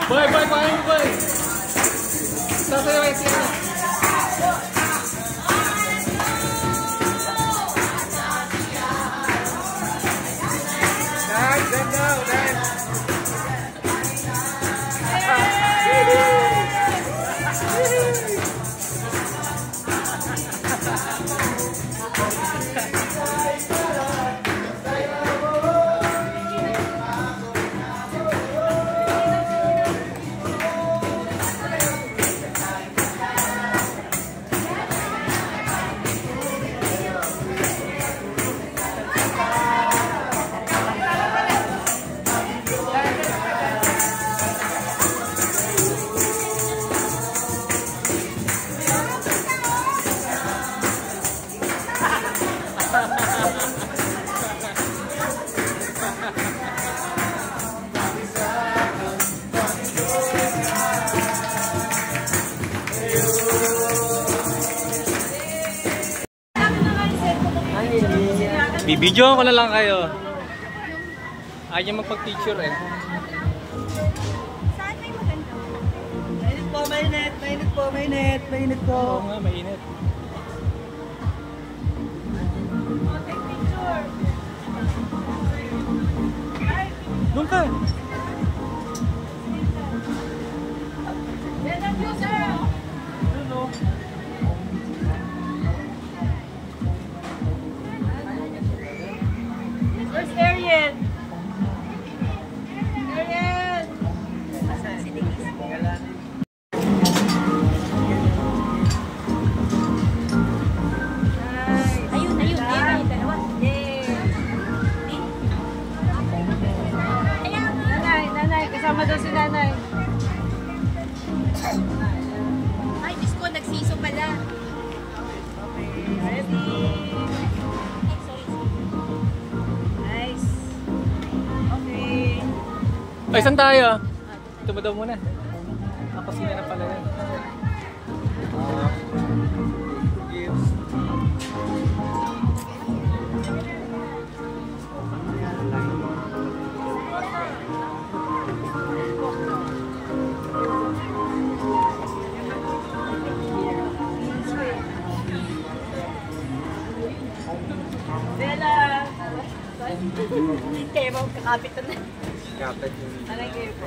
Boy, kuhain mo, boy. Sasayawin siya. Nice, then go, nice. Bibidyoan ko na lang kayo. Ayaw niya magpag-picture eh. Saan may maganda? Mainit po, mainit. Mainit po, mainit. Mainit po. Oo nga, mainit. Take picture. Doon ka. Yan ang view, sir. Doon o. Where's Ariel? Ariel! Ayun, ayun, ayun, dalawa. Nanay, nanay, kasama daw si nanay. Ay, Diyos ko, nagsiso pala. Ready? Nice. Okay. Ay, saan tayo? Ito mo daw muna. Ako sila na pala yan. Bella! Kaya mo kakapit na. Kapit yung... Alam kayo po.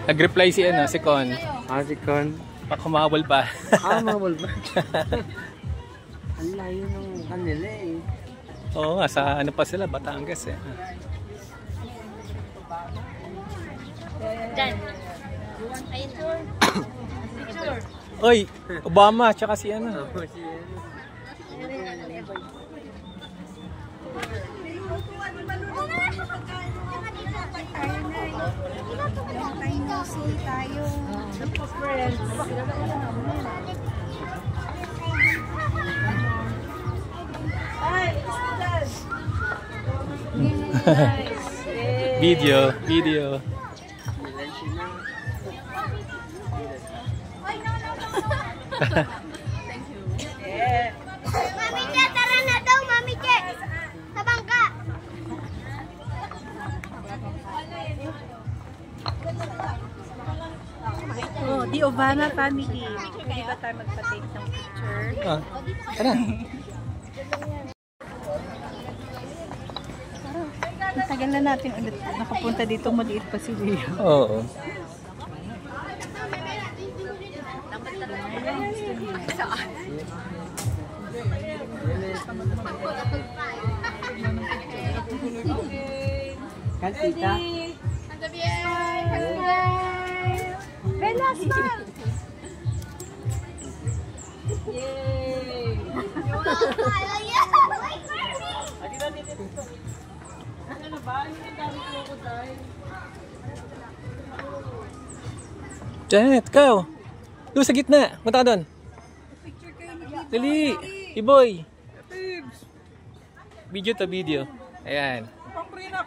Nag-reply si si Con. Si Con. Pakumawal pa. Mawal ba? Ang layo ng kanila eh. Oo nga, sa ano pa sila, Batangas eh. Dyan. Ayun to. Picture. Oy, Obama, tsaka si ano. Video. Mami Che, tara na daw, Mami Che. Sa bangka. Oh, the Ovana family. Pwede ba tayo magpa-take ng picture? Ano? Tagal na natin ulit nakapunta dito, maliit pa si Leo. Oo. Kantita. Bella, smile! Yay! Janet, ikaw. Doon sa gitna. Punta ka doon. Dali. Iboy. Video. Ayan. Pang prenup.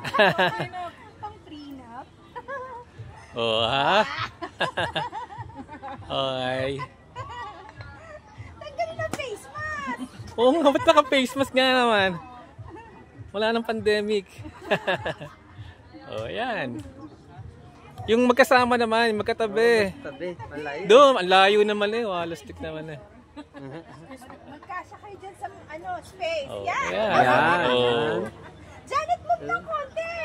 Oh, ha? Okay. Tanggalin na face mask! Oo nga, ba't naka-face mask nga naman? Wala nang pandemic. Oh, ayan. Yung magkasama naman, magkatabi. Tabi, malayo. Doon, ang layo naman eh. Walastik naman eh. Magkasya kayo dyan sa space. Oh, Yan! ayan. Oh. Janet, move ng konti!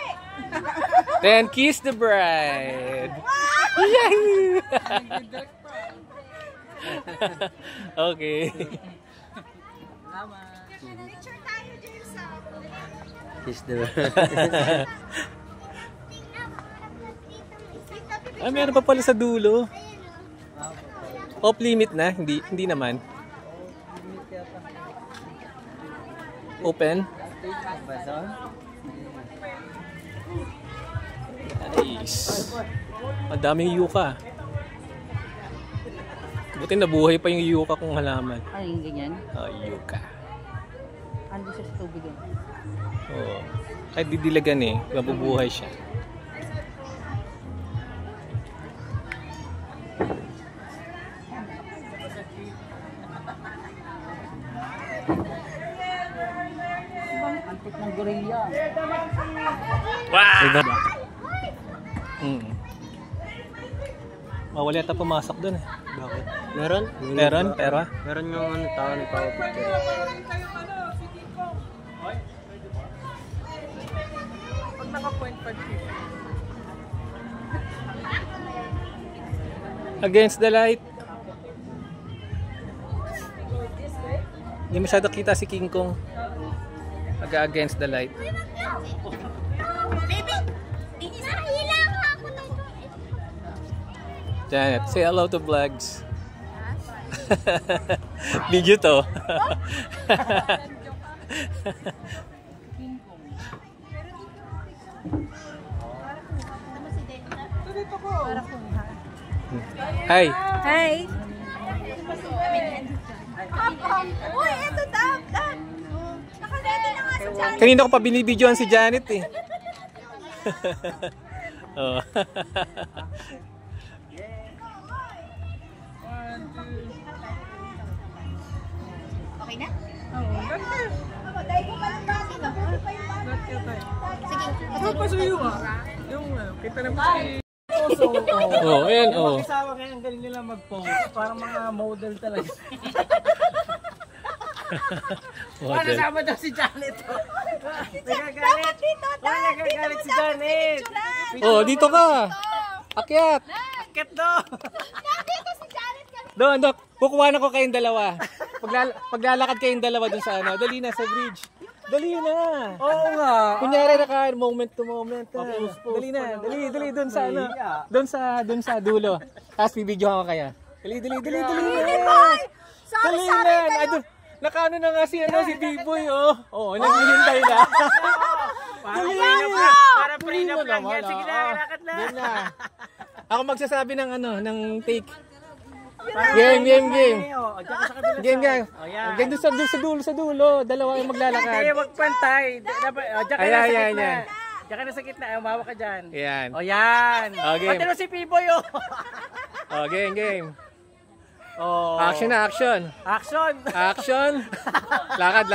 Then kiss the bride. Yay! Okay. Picture tayo, Jason. Kiss the Ah, meron pa pala sa dulo. Off limit na? Hindi naman. Open. Nice. Madaming yuka. Buti nabuhay pa yung yuka kung halaman. Ay, yung ganyan? Yuka. Ando siya sa tubig yan. Oo. Kahit didilagan eh, mabubuhay siya. Antik ng gorilla. Wow! Mawala yata pumasok dun eh. Bakit? Meron? Pero? Meron yung ano tao nagpapapicture. Pag naka-point pa dito. Against the light. Hindi masyado kita si King Kong. Against the light. Baby, nahilang ako ng Janet, say hello to vlogs. Video to. Hi. Hi! Uy, eto dap! Naka-ready na nga sa channel. Kanina ko pa binibidyoan si Janet eh. Oh. Okay na? Oo. Dahil ko palang basi na. Sige. Ano pa sa'yo ah? Yung kita naman si... pose. Oh, ayan, oh. Mag-asawa kayo, ang galing nila mag-pose. Parang mga model talaga. Para Model. sama daw si Janet. Dapat dito, dad. Dito Nagagalit mo si dapat Janet. picturean. Oh, dito ka. Akyat. Akit daw. Dito si Janet kami. Doon, Dok. Kukuha na ko kayong dalawa. Paglalakad kayong dalawa dun sa ano. Dali na sa bridge. Dali na. Oo nga. Kunyari naka moment to moment. Pause Dali na. pa naman. Dali dun sa ano. Nahiya. Doon sa dulo. Tapos bibidyohan ko kaya. Dali na. Sorry, Dali sorry na. kayo. Nakaano na nga si ano si Biboy oh. Oh, naghihintay na. Dali na. Para pre-up lang yan. Sige na, lakad na. Doon na. Ako magsasabi ng ano, ng take. Game. Oh, diyan ka sa kabila. Game. Oh, yan. Game doon sa dulo. Dalawa yung maglalakad. Hindi, magpantay. Diyan ka na sa Ayan, gitna. yan. Diyan ka na sa gitna. Umawa ka dyan. Yan. O yan. Okay. Pati na si Piboy oh. Oh, game. Oh. Action. Action. Lakad.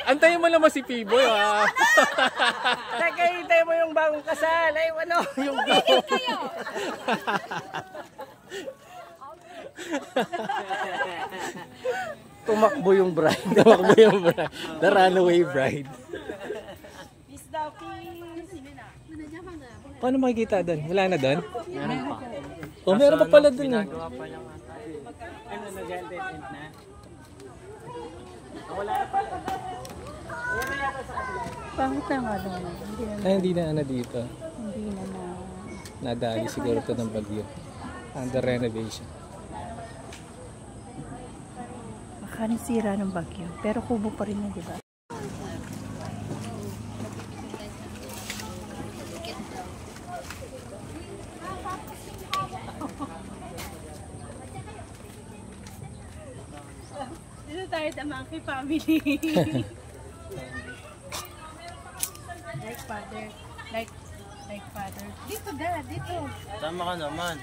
Antayin mo naman si Piboy ah. Teka, hintay mo yung bagong kasal. Ay, ano? Yung Tumakbo yung bride. Tumakbo yung bride. The runaway bride. Paano makikita doon? Wala na doon? Meron pa. Oh, meron pa pala doon eh. Ginagawa pa lang ano na dyan, dead end na. Wala na pala. Pangit na nga doon. Ay, hindi na ano dito. Hindi na na. Nadali siguro to ng bagyo. Under renovation. Baka nasira ng bagyo. Pero kubo pa rin na, di ba? Dito tayo sa Monkey Family. Like father. Like father. Dito, dad. Dito. Tama ka naman.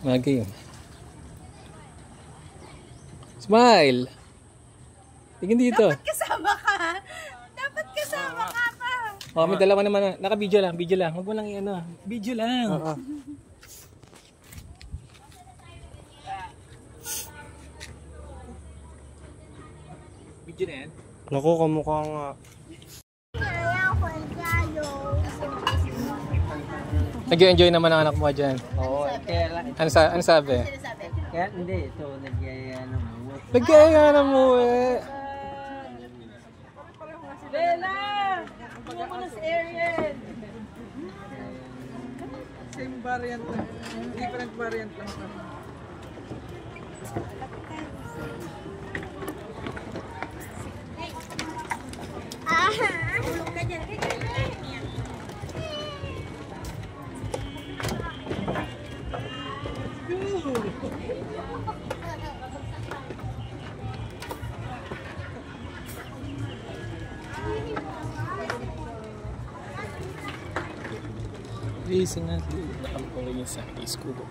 Mga game. Smile! Tingin dito. Kasama ka. Dapat kasama ka pa. Oh, may dalawa naman. Naka-video lang. Huwag mo lang i-ano. Video lang. Video na yan? Naku, kamukha nga. Nag-enjoy naman ang anak mo dyan. Oo, kaya lang. Ano sabi? Kaya hindi, ito, nagyaya ng buwat. Nag-enjoy ng muwi. Bella! Tingnan mo na si Ariel. Same variant lang. Different variant lang. Tulog ka dyan. Racing na. Nakampawin yung sa iskubo.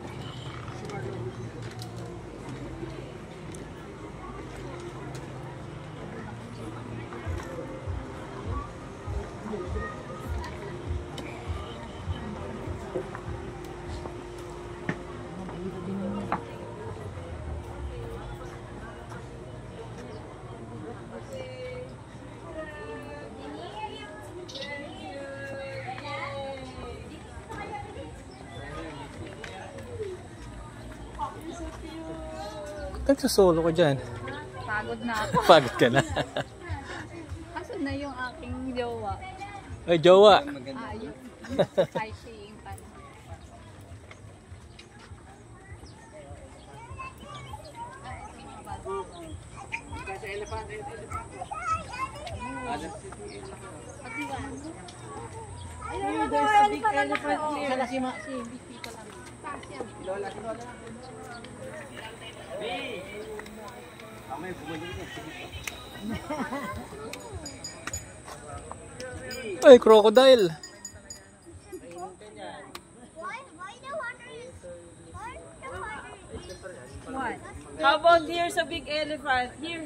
Nagsasolo ko dyan. Pagod na ako. Pagod ka na. Kaso na yung aking jowa. Ay, jowa. Ayun. Sightseeing pa na. Ayun, there's a big elephant here. Sa Lasima, si Tito lang. Lola. Ay, crocodile. What? How about here's a big elephant? Here.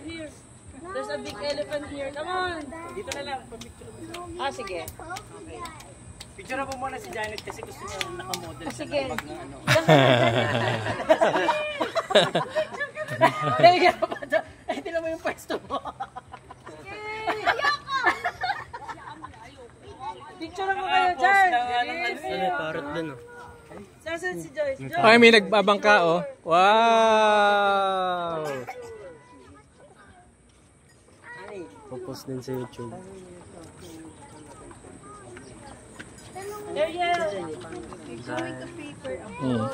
There's a big elephant here. Come on. Dito na lang. Ah, sige. Picture mo muna si Janet kasi gusto niya nakamodel siya Sige. ng bag na ano. Ay, tinan mo yung pwesto mo. Picture mo kayo dyan. Ano, parot dun oh. Saan si Joyce? Joyce. Ay, may nagbabangka oh. Wow! Popost din sa YouTube. Ariel. Hmm.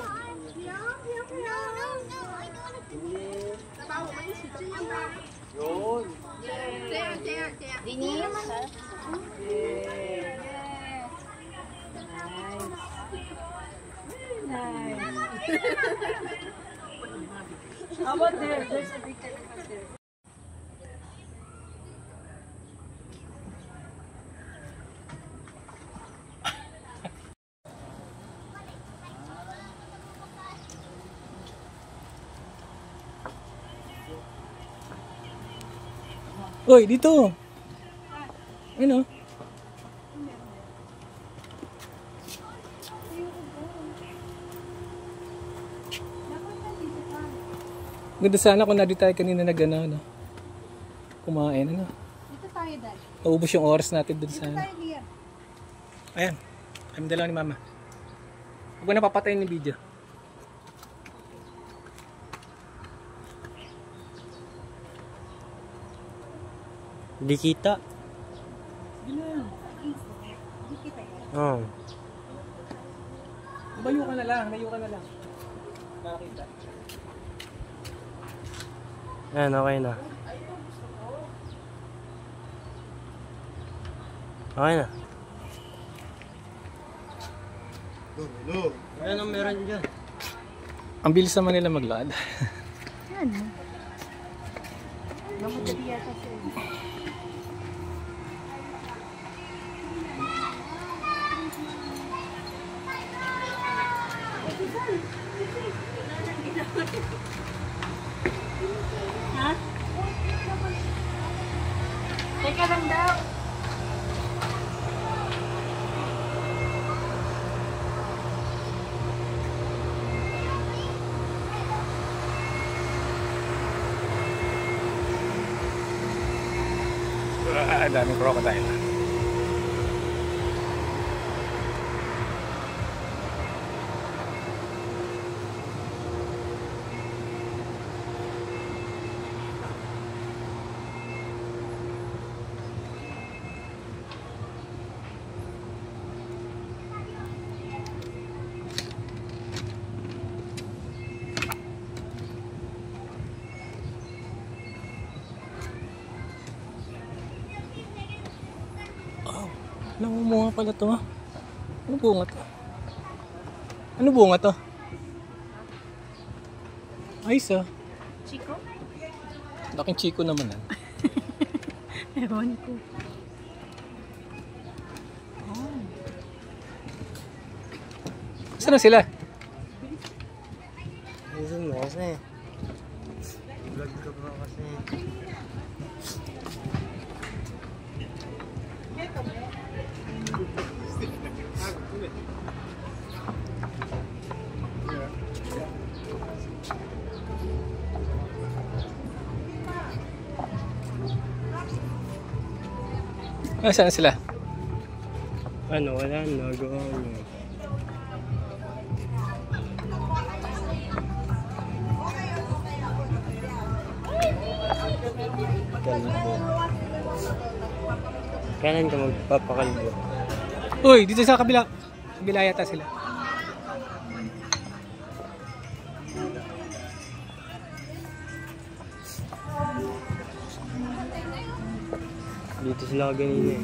How about there? There's a big elephant there. Uy, dito. Ano? Ganda sana kung nandito tayo kanina ano, kumain, ano. Dito tayo, Dad. Naubos yung oras natin dun sa ano. Tayo here. Ayan, kami dalawa ni Mama. Huwag mo na papatayin yung video. Hindi kita. Oo. Layo ka na lang, layo ka na lang. Makakita. Ayan, okay na. Okay na. Ayan ang meron dyan. Ang bilis naman nila maglakad. Ano? Mamadali yata siya. Ha? Teka lang daw. Daming crocodile. Anong bunga pala to? Ano bunga to? Ano bunga to? Ayos ah. Chico? Laking Chico naman ah. Ewan ko. Saan na sila? Ayun mo kasi. Vlog ka ba kasi? Saan sila? Ano, wala na. Gawa nyo. Kalbo. Kailan ka magpapakalbo? Uy, dito sa kabila. Kabila yata sila. Dito sila kanina eh.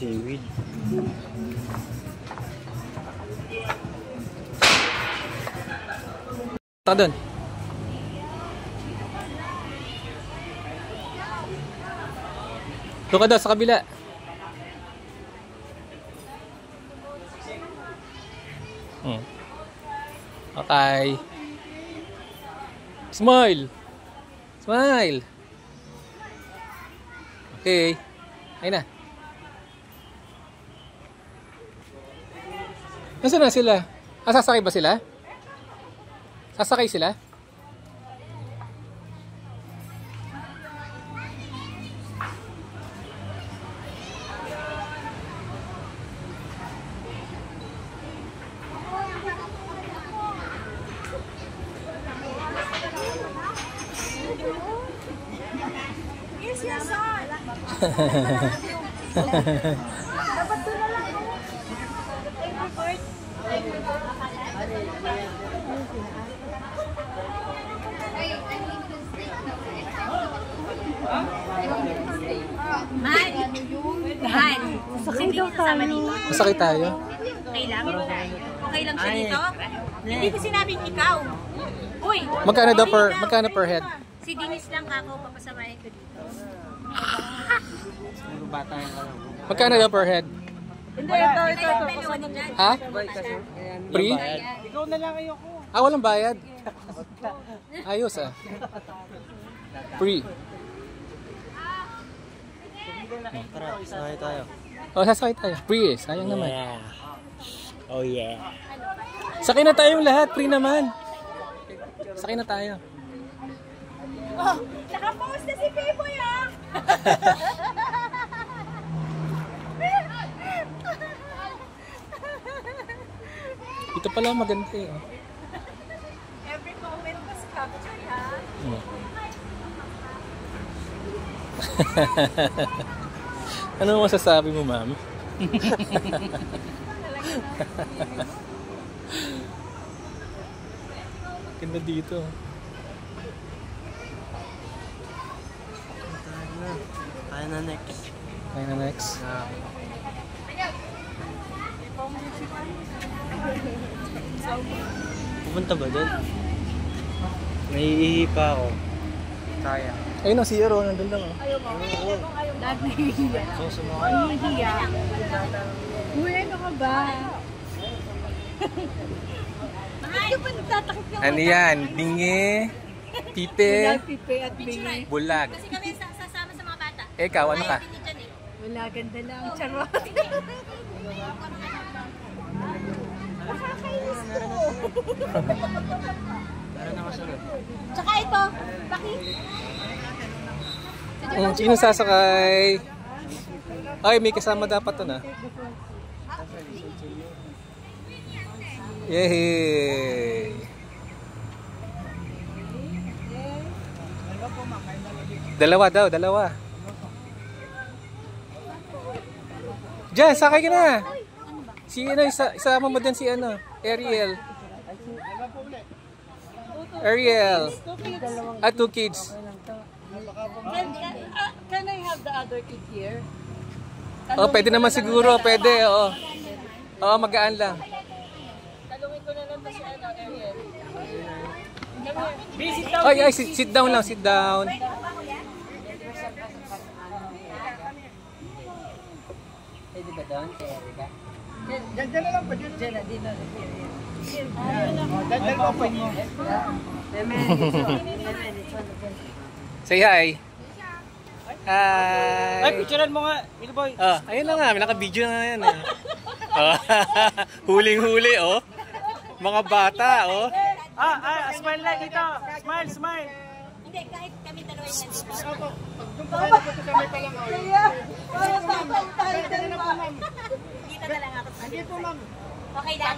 Seaweed. Taka doon. Doon ka daw sa kabila. Okay. Smile. Smile. Okay. Ayun na. Nasaan na sila? Sasakay ba sila? Sasakay sila? Here's your son. Dapat doon na lang. Mahal. Mahal. Sakay daw tayo. Masakay tayo. Okay lang? Okay lang siya dito? Hindi ko sinabing ikaw. Uy! Magkano per head? Si Denise lang ako, papasamahin ko dito. Bata yung alam. Magkano daw per head? Hindi, ito. Dalawa din dyan. Ha? Free? Ikaw na lang ayoko. Walang bayad. Ayos Free. Tara, sakay tayo. Sasakay tayo. Free sayang naman. Yeah. Oh yeah. Sakay na tayong lahat. Free naman. Sakay na tayo. Oh, nakapost na si Peboy ah! Ito pala maganda eh. Every moment was captured, ha? Ano masasabi mo, ma'am? Ganda dito. Tayo na next. Tayo na next. Pupunta ba doon? Naiihi pa ako. Kaya. Ayun ang zero. Nandun lang. Uy, ano ka ba? Ito ba nagtatakip yung Ano yan? Bingi, pipe, pipe at bingi? bulag. Kasi kami sasama sa mga bata. Ikaw, ano ka? Wala, ganda lang. Charot. Nakakainis to. Tara na kasunod. Tsaka ito, bakit? Sino sasakay? Ay, may kasama dapat to na. Yay! Dalawa daw, dalawa. Diyan, sakay ka na. Si ano, isama mo din si ano, Ariel. Ariel. At 2 kids. Can I have the other kid here? Oh, pwede naman siguro, pwede, oo. Oo, magaan lang. Talungin ko na lang to si ano, Ariel. Ay, sit down lang, sit down. Pwede ba doon? Kaya Erika? Say hi. Hi. Ay, picturean mo nga, Boy. Ayun na nga, naka-video na yan eh. Huling-huli, oh. Mga bata, oh. Smile lang dito. Smile, smile. Hindi, kahit kami dalawa yung nandito. Dito na lang ako. Okay lang.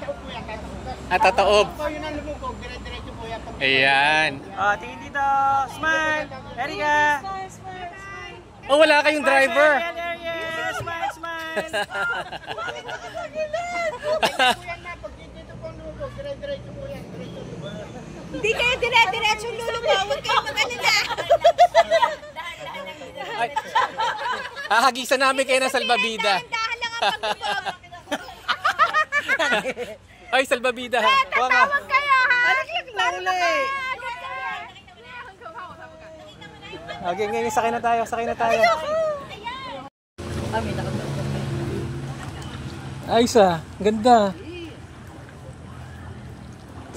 At tataob. Ayan. Tingin dito. Smile. Erika. Oh, wala kayong driver. Ariel. Smile, smile. Hindi kayo dire-diretso lulubog. Huwag kayo mag-alala. Ay, hahagisan namin kayo ng salbabida. Dahan lang ang paglubog. Ay, salbabida ha. Tatawag kayo, ha? Okay, ngayon sakay na tayo, sakay na tayo. Ay, ganda.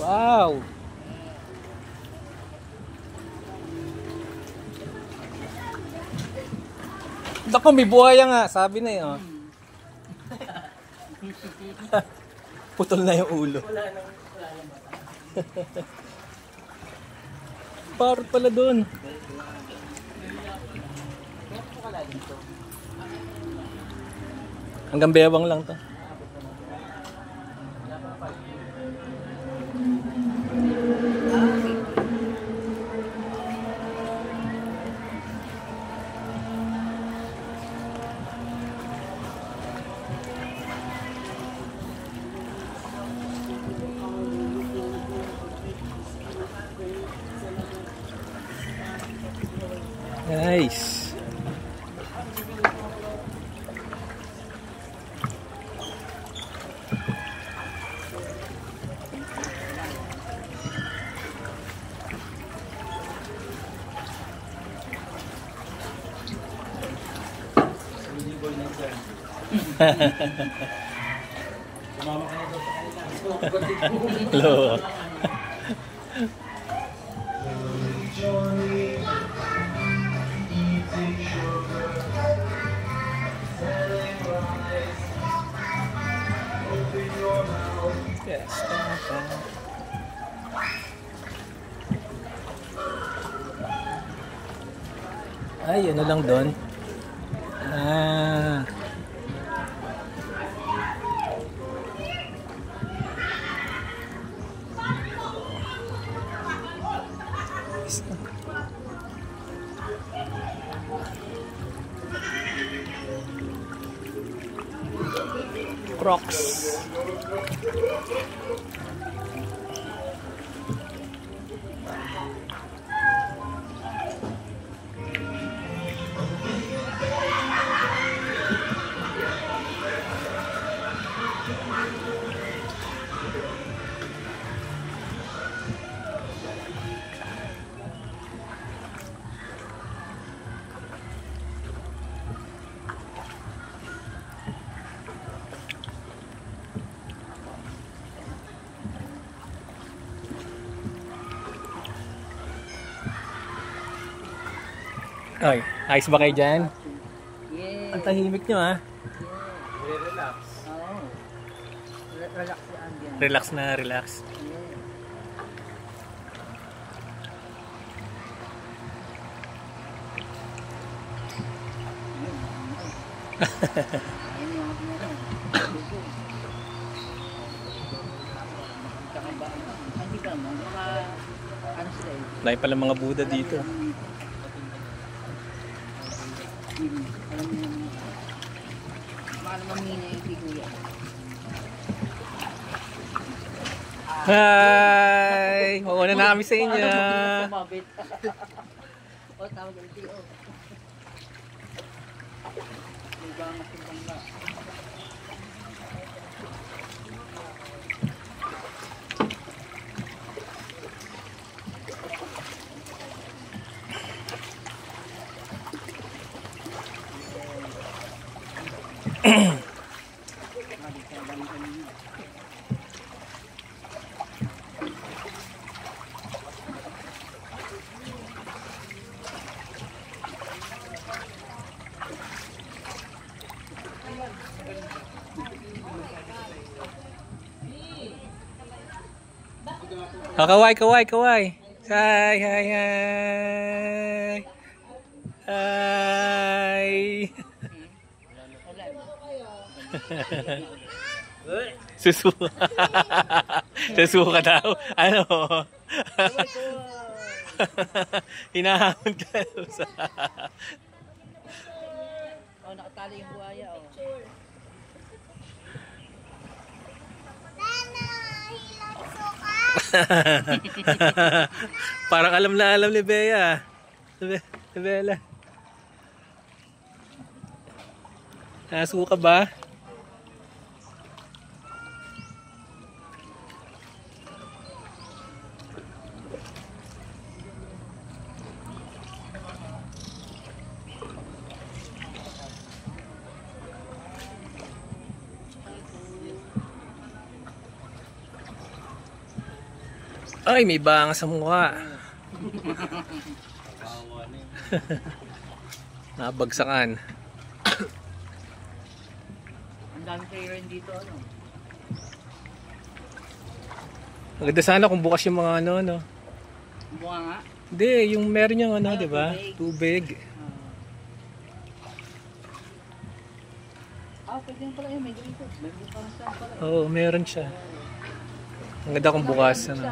Wow! Naku, may buhaya nga. Sabi na yun. Putol na yung ulo. Parot pala dun. Hanggang bewang lang to. Nice. Hello. Yes. Ay, ano lang doon? Ah. Crocs. Ay, ayos ba kayo dyan? Yeah. Ang tahimik nyo ha. Relax. Oo. Relax yan dyan. Relax na relax. Dahil pala mga Buddha dito. Hi! Mauna na kami sa inyo. Oh, kaway, kaway, kaway. Hi, hi, hi. Hi. Susuka. Susuka daw. Ano? Hinahamon ka. Oh, nakatali yung buhaya, oh. Parang alam na alam ni Bea. Ni Bella. Nasuka ba? Ay, may banga sa mukha. Nabagsakan. Ang dami kayo rin dito, ano? Maganda sana kung bukas yung mga ano. Bunga nga. Hindi, yung meron yung ano, di ba? Tubig. Pwede yung pala yun, may dito. May bukas pala. Oo, meron siya. Ang ganda kung bukas. Ano.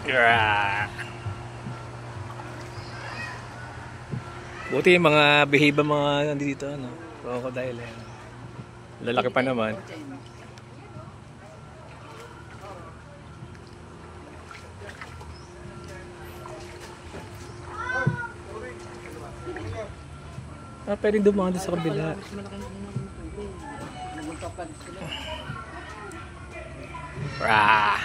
Yeah. Buti yung mga behiba mga nandito, ano, crocodile. Lalaki pa naman. Pwedeng dumaan doon sa kabila. Rah!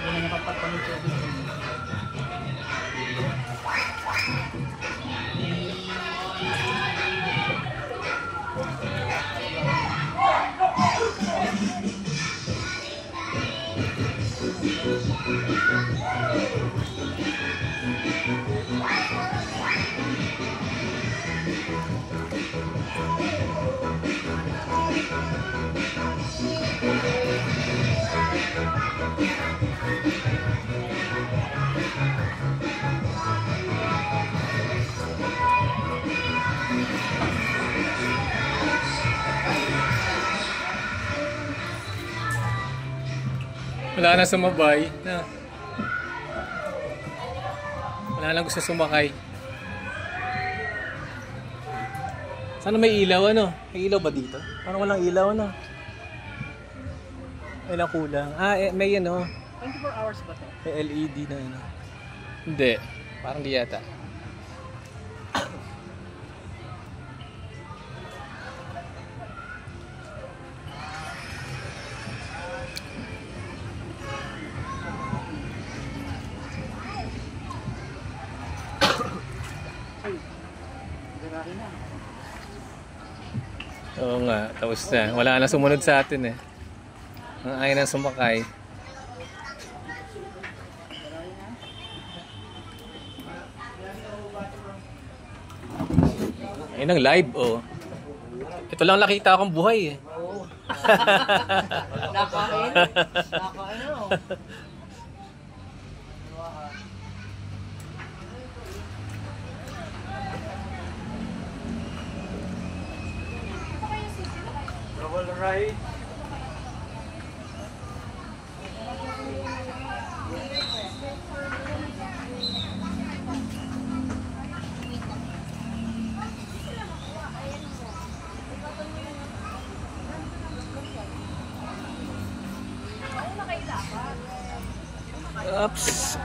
Hindi na nakapagpamit siya dito. Wala na sumabay. Na. Wala lang gusto sumakay. Sana may ilaw, ano? May ilaw ba dito? Parang walang ilaw, ano? May lang kulang. May ano. 24 hours ba to? May LED na ano. Hindi. Parang di yata. Oo nga, tapos na. Wala na sumunod sa atin eh. Ang ayaw na sumakay. Ayun ang live, oh. Ito lang nakita akong buhay eh. Oo. Nakain? Nakain, oh. Double ride. Oops.